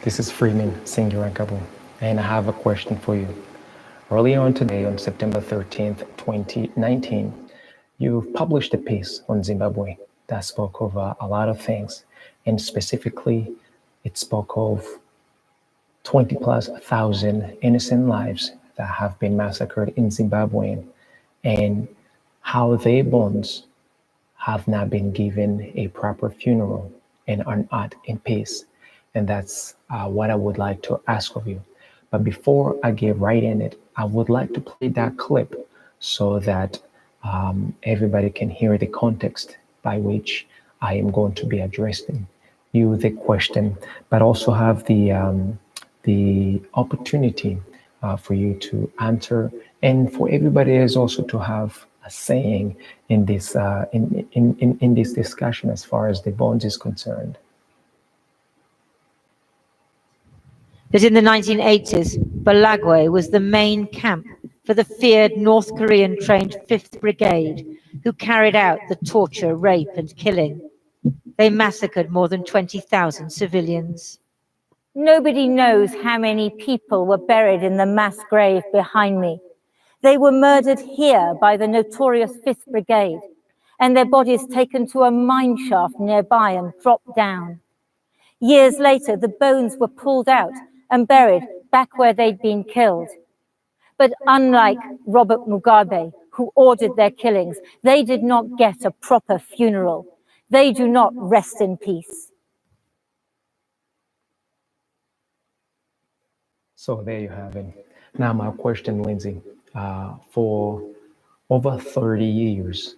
This is Freeman Singirankabo, and I have a question for you. Earlier on today, on September 13th, 2019, you published a piece on Zimbabwe that spoke of a lot of things, and specifically, it spoke of 20 plus thousand innocent lives that have been massacred in Zimbabwe, and how their bones have not been given a proper funeral and are not in peace. And that's what I would like to ask of you. But before I get right in it, I would like to play that clip so that everybody can hear the context by which I am going to be addressing you the question, but also have the opportunity for you to answer, and for everybody else also to have a saying in this in this discussion as far as the bonds is concerned. That in the 1980s, Balagwe was the main camp for the feared North Korean-trained 5th Brigade, who carried out the torture, rape and killing. They massacred more than 20,000 civilians. Nobody knows how many people were buried in the mass grave behind me. They were murdered here by the notorious 5th Brigade, and their bodies taken to a mine shaft nearby and dropped down. Years later, the bones were pulled out and buried back where they'd been killed. But unlike Robert Mugabe, who ordered their killings, they did not get a proper funeral. They do not rest in peace. So there you have it. Now my question, Lindsay, for over 30 years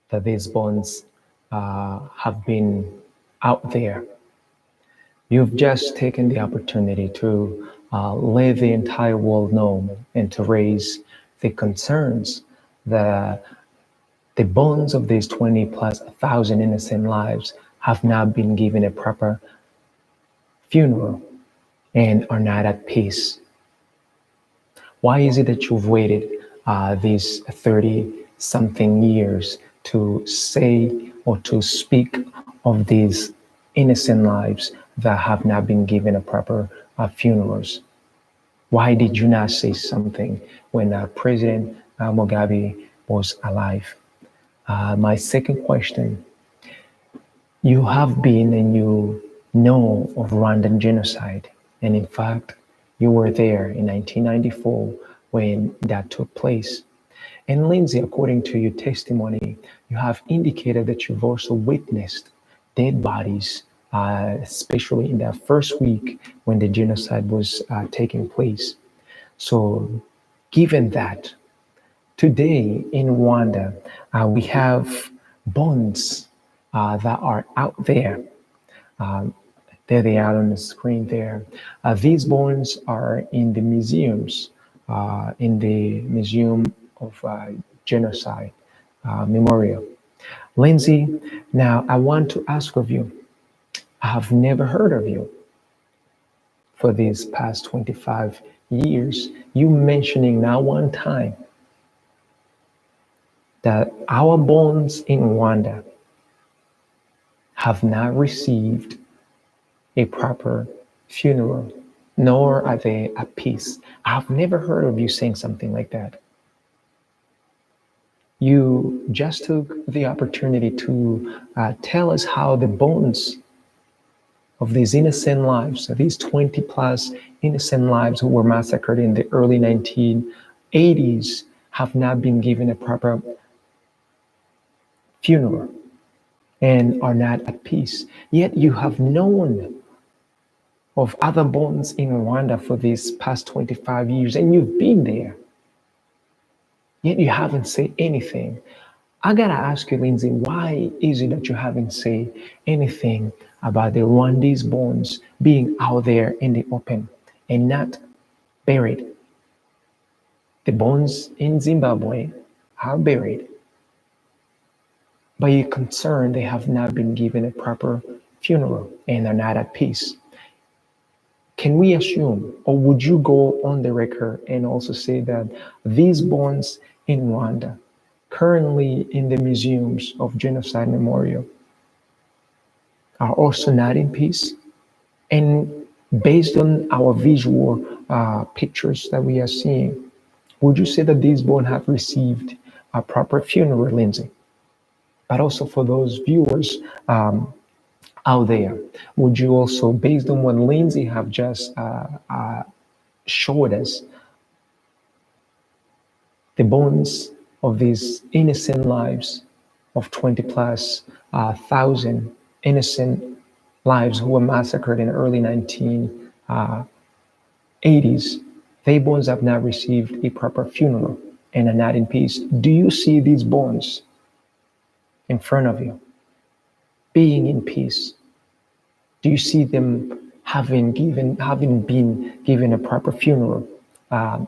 that these bonds have been out there, you've just taken the opportunity to let the entire world know and to raise the concerns that the bones of these 20 plus thousand innocent lives have not been given a proper funeral and are not at peace. Why is it that you've waited these 30-something years to say or to speak of these innocent lives that have not been given a proper funerals? Why did you not say something when President Mugabe was alive? My second question, you have been and you know of Rwandan genocide. And in fact, you were there in 1994 when that took place. And Lindsay, according to your testimony, you have indicated that you've also witnessed dead bodies, especially in that first week when the genocide was taking place. So given that, today in Rwanda, we have bones that are out there. There they are on the screen there. These bones are in the museums, in the Museum of Genocide Memorial. Lindsay, now I want to ask of you, I have never heard of you for these past 25 years, you mentioning not one time that our bones in Rwanda have not received a proper funeral, nor are they at peace. I've never heard of you saying something like that. You just took the opportunity to tell us how the bones of these innocent lives, these 20 plus innocent lives who were massacred in the early 1980s, have not been given a proper funeral and are not at peace. Yet you have known of other bones in Rwanda for these past 25 years, and you've been there. Yet you haven't said anything. I gotta ask you, Lindsay, why is it that you haven't said anything about the Rwandese bones being out there in the open and not buried? The bones in Zimbabwe are buried, but you're concerned they have not been given a proper funeral and are not at peace. Can we assume, or would you go on the record and also say that these bones in Rwanda, currently in the museums of Genocide Memorial, are also not in peace? And based on our visual pictures that we are seeing, would you say that these bones have received a proper funeral, Lindsay? But also for those viewers out there, would you also, based on what Lindsay have just showed us, the bones of these innocent lives of 20 plus thousand innocent lives who were massacred in the early 1980s, their bones have not received a proper funeral and are not in peace. Do you see these bones in front of you being in peace? Do you see them having been given a proper funeral,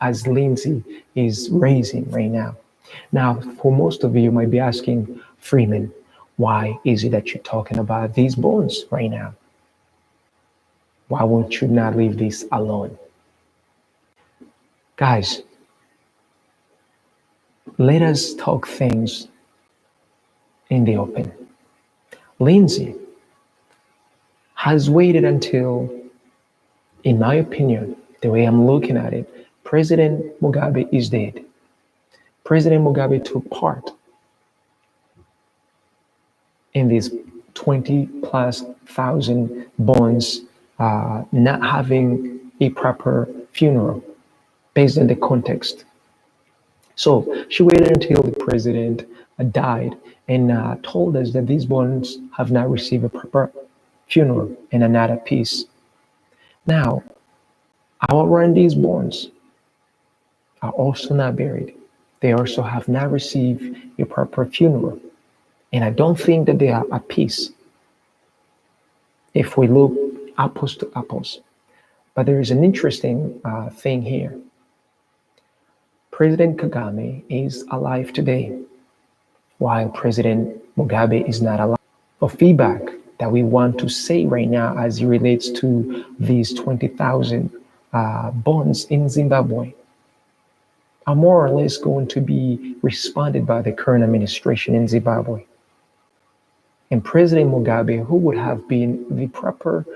as Lindsay is raising right now? Now, for most of you, you might be asking, Freeman, why is it that you're talking about these bones right now? Why won't you not leave this alone? Guys, let us talk things in the open. Lindsay has waited until, in my opinion, the way I'm looking at it, President Mugabe is dead. President Mugabe took part in these 20 plus thousand bones not having a proper funeral based on the context. So she waited until the president died and told us that these bones have not received a proper funeral and are not at peace. Now, around these bones are also not buried. They also have not received a proper funeral. And I don't think that they are at peace if we look apples to apples. But there is an interesting thing here. President Kagame is alive today, while President Mugabe is not alive. A feedback that we want to say right now as it relates to these 20,000 bones in Zimbabwe are more or less going to be responded by the current administration in Zimbabwe. And President Mugabe, who would have been the proper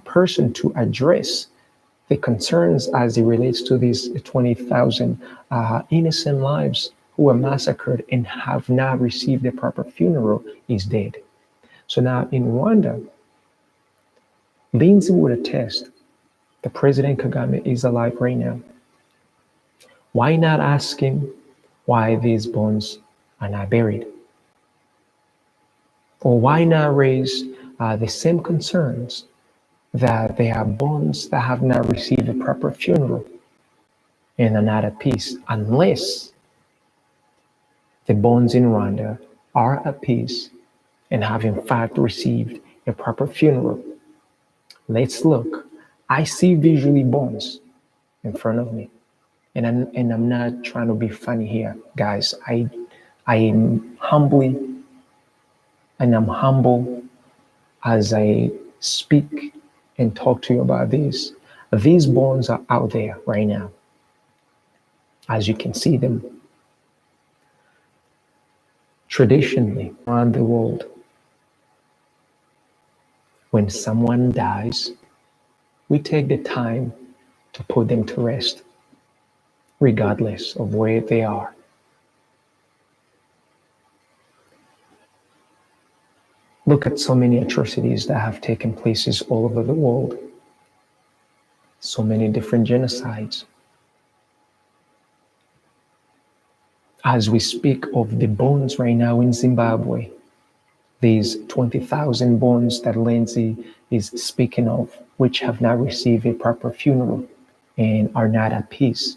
person to address the concerns as it relates to these 20,000 innocent lives who were massacred and have not received a proper funeral, is dead. So now in Rwanda, Lindsay would attest that President Kagame is alive right now. Why not ask him why these bones are not buried? Or why not raise the same concerns that there are bones that have not received a proper funeral and are not at peace, unless the bones in Rwanda are at peace and have in fact received a proper funeral? Let's look. I see visually bones in front of me. And I'm not trying to be funny here, guys. I am humbly, and I'm humble as I speak and talk to you about this. These bones are out there right now, as you can see them. Traditionally, around the world, when someone dies, we take the time to put them to rest, regardless of where they are. Look at so many atrocities that have taken places all over the world. So many different genocides. As we speak of the bones right now in Zimbabwe, these 20,000 bones that Lindsay is speaking of, which have not received a proper funeral and are not at peace.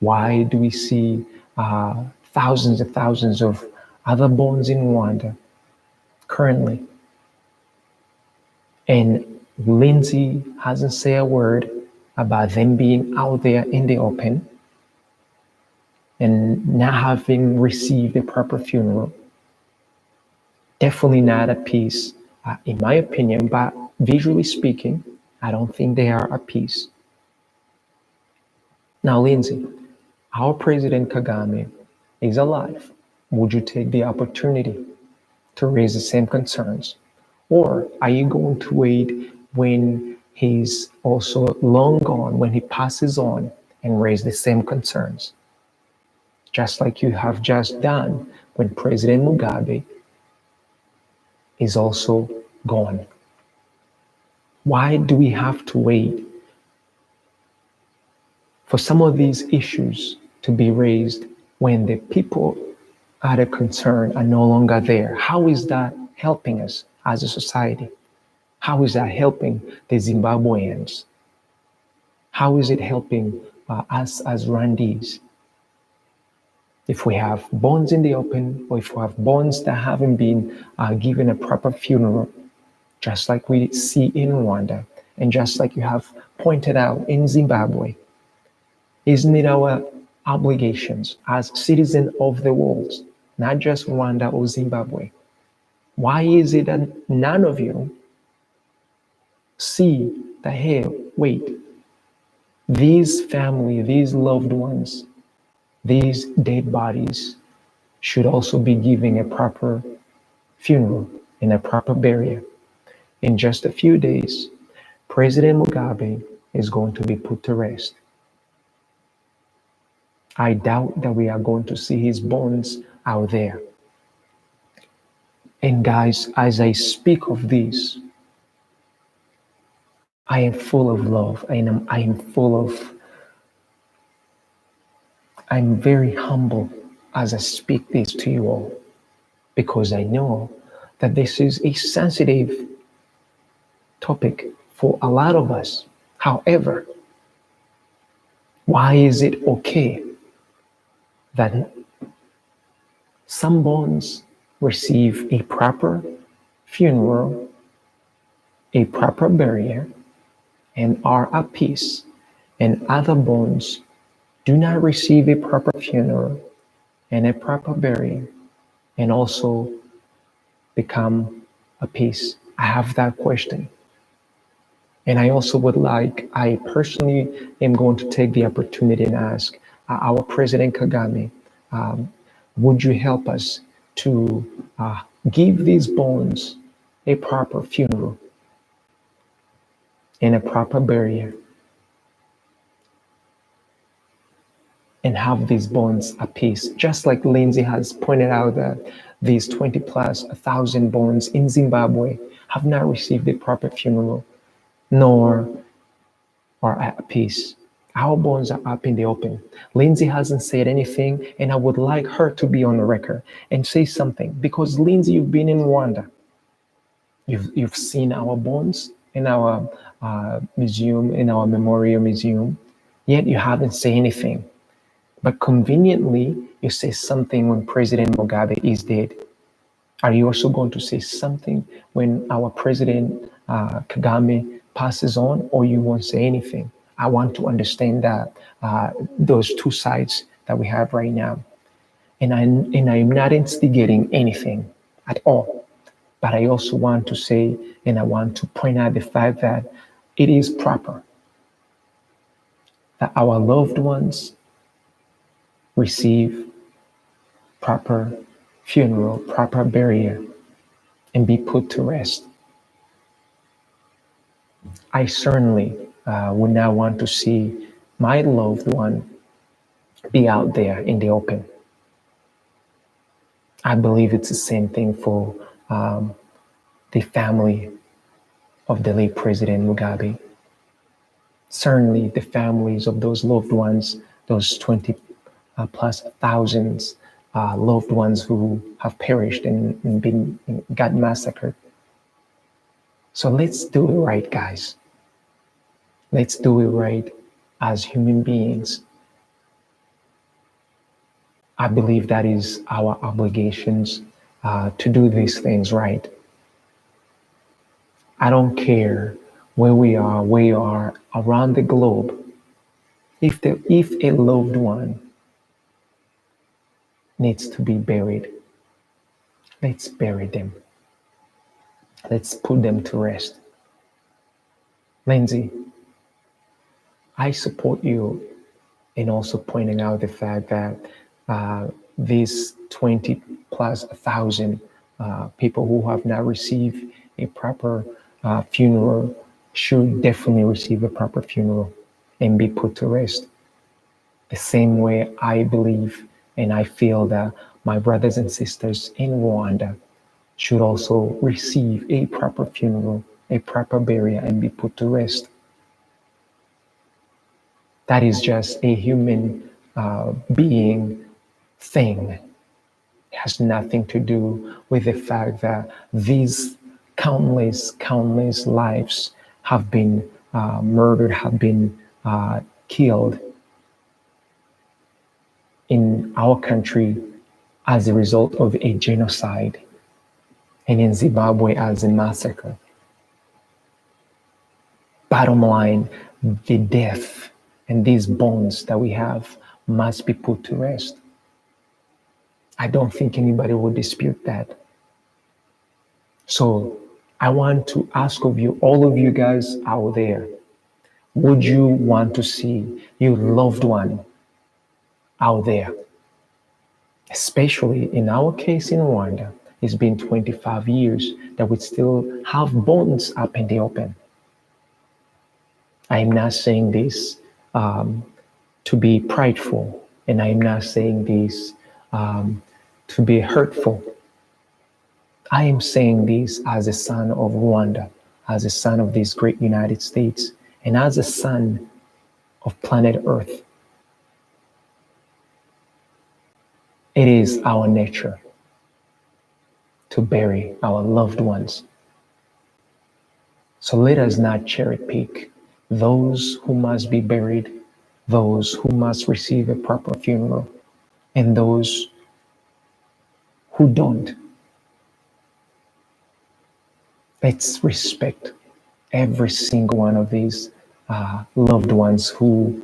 Why do we see thousands and thousands of other bones in Rwanda currently? And Lindsay hasn't said a word about them being out there in the open and not having received a proper funeral. Definitely not at peace, in my opinion, but visually speaking, I don't think they are at peace. Now, Lindsay, our President Kagame is alive. Would you take the opportunity to raise the same concerns? Or are you going to wait when he's also long gone when he passes on and raise the same concerns. Just like you have just done when President Mugabe is also gone. Why do we have to wait for some of these issues to be raised when the people at a concern are no longer there? How is that helping us as a society? How is that helping the Zimbabweans? How is it helping us as Rwandese? If we have bones in the open, or if we have bones that haven't been given a proper funeral, just like we see in Rwanda, and just like you have pointed out in Zimbabwe, isn't it our obligations as citizens of the world, not just Rwanda or Zimbabwe? Why is it that none of you see that, hey, wait, these family, these loved ones, these dead bodies should also be given a proper funeral and a proper burial? In just a few days, President Mugabe is going to be put to rest. I doubt that we are going to see his bones out there. And guys, as I speak of this, I am full of love. I'm very humble as I speak this to you all, because I know that this is a sensitive topic for a lot of us. However, why is it okay that some bones receive a proper funeral, a proper burial, and are at peace, and other bones do not receive a proper funeral and a proper burial, and also become a peace? I have that question. And I also I personally am going to take the opportunity and ask our President Kagame, would you help us to give these bones a proper funeral and a proper burial, and have these bones at peace? Just like Lindsay has pointed out that these 20,000+ bones in Zimbabwe have not received a proper funeral, nor are at peace. Our bones are up in the open. Lindsay hasn't said anything, and I would like her to be on the record and say something, because Lindsay, you've been in Rwanda. You've seen our bones in our museum, in our memorial museum, yet you haven't said anything. But conveniently, you say something when President Mugabe is dead. Are you also going to say something when our President Kagame passes on, or you won't say anything? I want to understand that those two sides that we have right now. And I'm not instigating anything at all. But I also want to say, and I want to point out the fact that it is proper that our loved ones receive proper funeral, proper burial, and be put to rest. I certainly would not want to see my loved one be out there in the open. I believe it's the same thing for the family of the late President Mugabe. Certainly the families of those loved ones, those 20+ thousands loved ones who have perished and got massacred. So let's do it right, guys. Let's do it right as human beings. I believe that is our obligations to do these things right. I don't care where we are around the globe. If a loved one needs to be buried, let's bury them. Let's put them to rest. Lindsay, I support you in also pointing out the fact that these 20,000+ people who have not received a proper funeral should definitely receive a proper funeral and be put to rest. The same way I believe and I feel that my brothers and sisters in Rwanda should also receive a proper funeral, a proper burial, and be put to rest. That is just a human being thing. It has nothing to do with the fact that these countless lives have been murdered, have been killed in our country as a result of a genocide, and in Zimbabwe as a massacre. Bottom line, the death and these bones that we have must be put to rest. I don't think anybody would dispute that. So I want to ask of you, all of you guys out there, would you want to see your loved one out there? Especially in our case in Rwanda, it's been 25 years that we still have bones up in the open. I'm not saying this to be prideful, and I'm not saying this to be hurtful. I am saying this as a son of Rwanda, as a son of this great United States, and as a son of planet Earth. It is our nature to bury our loved ones. So let us not cherry pick those who must be buried, those who must receive a proper funeral, and those who don't. Let's respect every single one of these loved ones who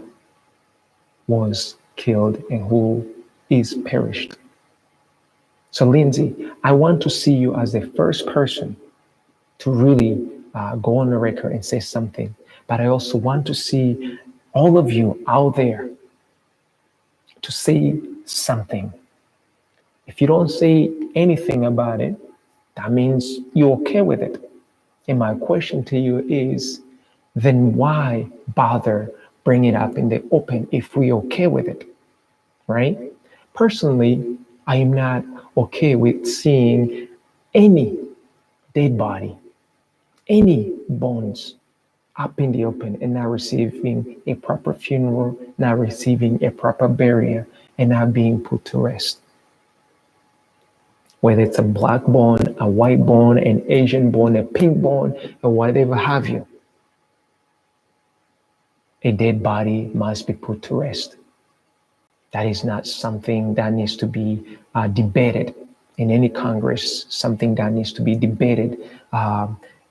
was killed and who is perished. So Lindsay, I want to see you as the first person to really go on the record and say something. But I also want to see all of you out there to say something. If you don't say anything about it, that means you're okay with it. And my question to you is, then why bother bring it up in the open if we're okay with it, right? Personally, I am not okay with seeing any dead body, any bones up in the open and not receiving a proper funeral, not receiving a proper burial, and not being put to rest. Whether it's a black bone, a white bone, an Asian bone, a pink bone, or whatever have you, a dead body must be put to rest. That is not something that needs to be debated in any Congress, something that needs to be debated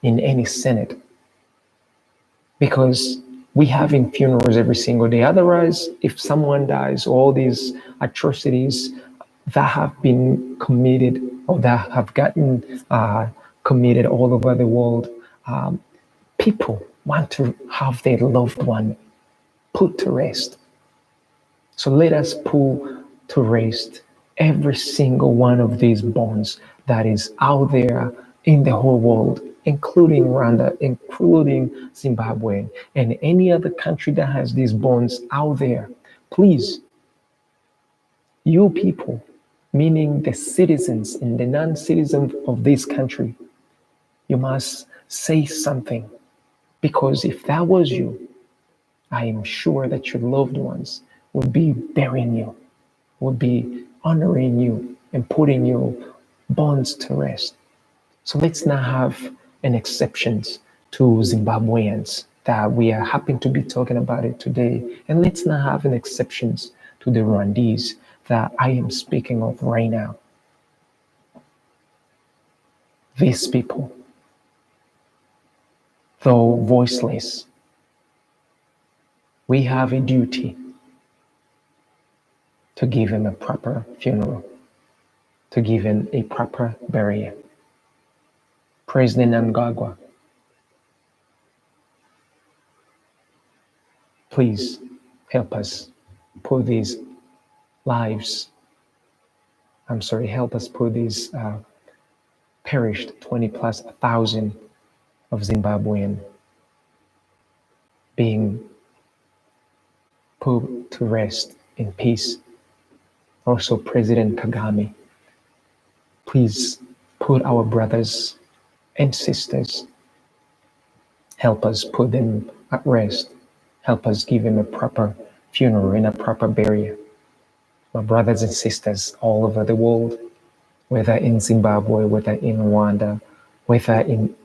in any Senate. Because we have in funerals every single day. Otherwise, if someone dies, all these atrocities that have been committed or that have gotten committed all over the world, people want to have their loved one put to rest. So let us put to rest every single one of these bones that is out there in the whole world, including Rwanda, including Zimbabwe, and any other country that has these bones out there. Please, you people, meaning the citizens and the non-citizens of this country, you must say something, because if that was you, I am sure that your loved ones would be burying you, would be honoring you and putting your bones to rest. So let's not have an exception to Zimbabweans that we are happen to be talking about it today. And let's not have an exception to the Rwandese that I am speaking of right now. These people, though voiceless, we have a duty to give him a proper funeral, to give him a proper burial. President Mnangagwa, please help us put these lives, help us put these perished 20,000+ of Zimbabwean being put to rest in peace. Also, President Kagame, please put our brothers and sisters, help us put them at rest, help us give them a proper funeral and a proper burial. My brothers and sisters all over the world, whether in Zimbabwe, whether in Rwanda, whether in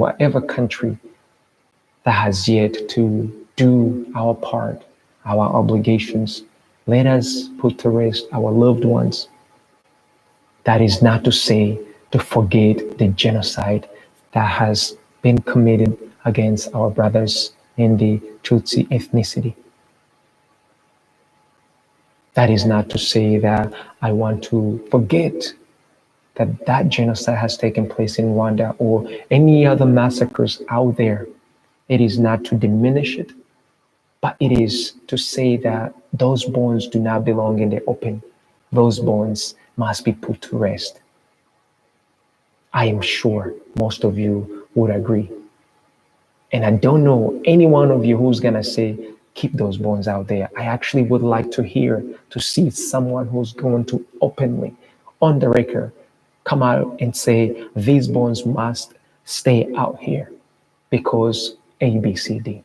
whatever country that has yet to do our part, our obligations, let us put to rest our loved ones. That is not to say to forget the genocide that has been committed against our brothers in the Tutsi ethnicity. That is not to say that I want to forget that that genocide has taken place in Rwanda or any other massacres out there. It is not to diminish it, but it is to say that those bones do not belong in the open. Those bones must be put to rest. I am sure most of you would agree. And I don't know any one of you who's going to say, keep those bones out there. I actually would like to see someone who's going to openly, on the record, come out and say, these bones must stay out here because A, B, C, D.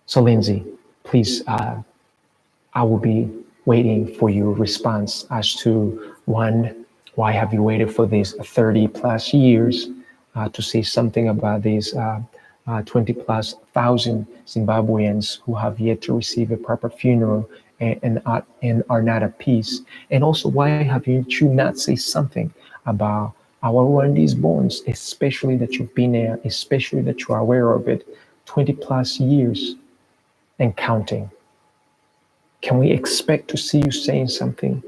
So Lindsay, please, I will be waiting for your response as to one, why have you waited for these 30 plus years to say something about these 20 plus thousand Zimbabweans who have yet to receive a proper funeral and are not at peace? And also, why have you not say something about our Rwandese bones, especially that you've been there, especially that you are aware of it, 20 plus years and counting? Can we expect to see you saying something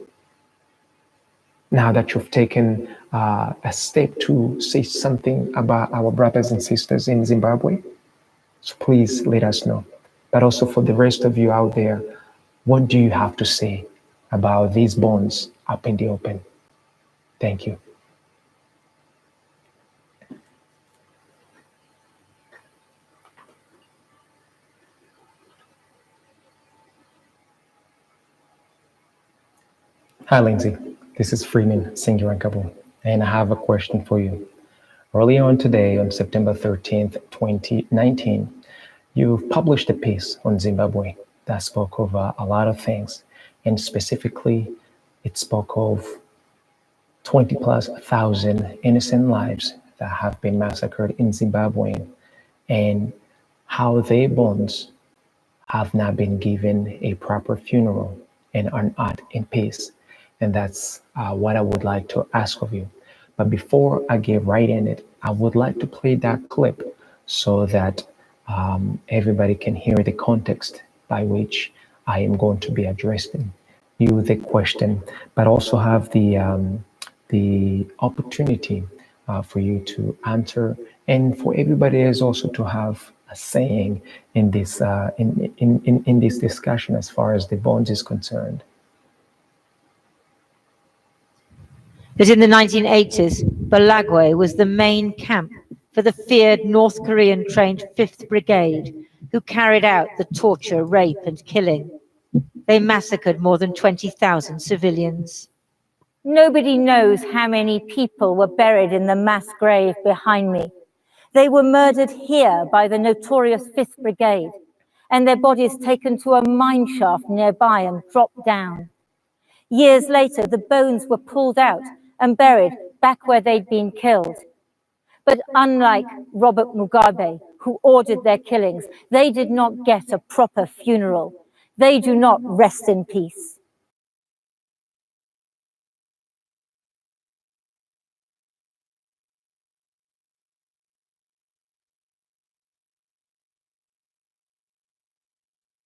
now that you've taken a step to say something about our brothers and sisters in Zimbabwe? So please let us know. But also for the rest of you out there, what do you have to say about these bones up in the open? Thank you. Hi, Lindsay. This is Freeman Singirankabo, and I have a question for you. Earlier on today, on September 13th, 2019, you've published a piece on Zimbabwe that spoke of a lot of things, and specifically, it spoke of 20 plus thousand innocent lives that have been massacred in Zimbabwe, and how their bones have not been given a proper funeral and are not in peace. And that's what I would like to ask of you. But before I get right in it, I would like to play that clip so that everybody can hear the context by which I am going to be addressing you the question, but also have the opportunity for you to answer, and for everybody else also to have a saying in this in this discussion as far as the bonds is concerned. That in the 1980s, Balagwe was the main camp for the feared North Korean trained 5th Brigade, who carried out the torture, rape, and killing. They massacred more than 20,000 civilians. Nobody knows how many people were buried in the mass grave behind me. They were murdered here by the notorious 5th Brigade, and their bodies taken to a mine shaft nearby and dropped down. Years later, the bones were pulled out and buried back where they'd been killed. But unlike Robert Mugabe, who ordered their killings, they did not get a proper funeral. They do not rest in peace.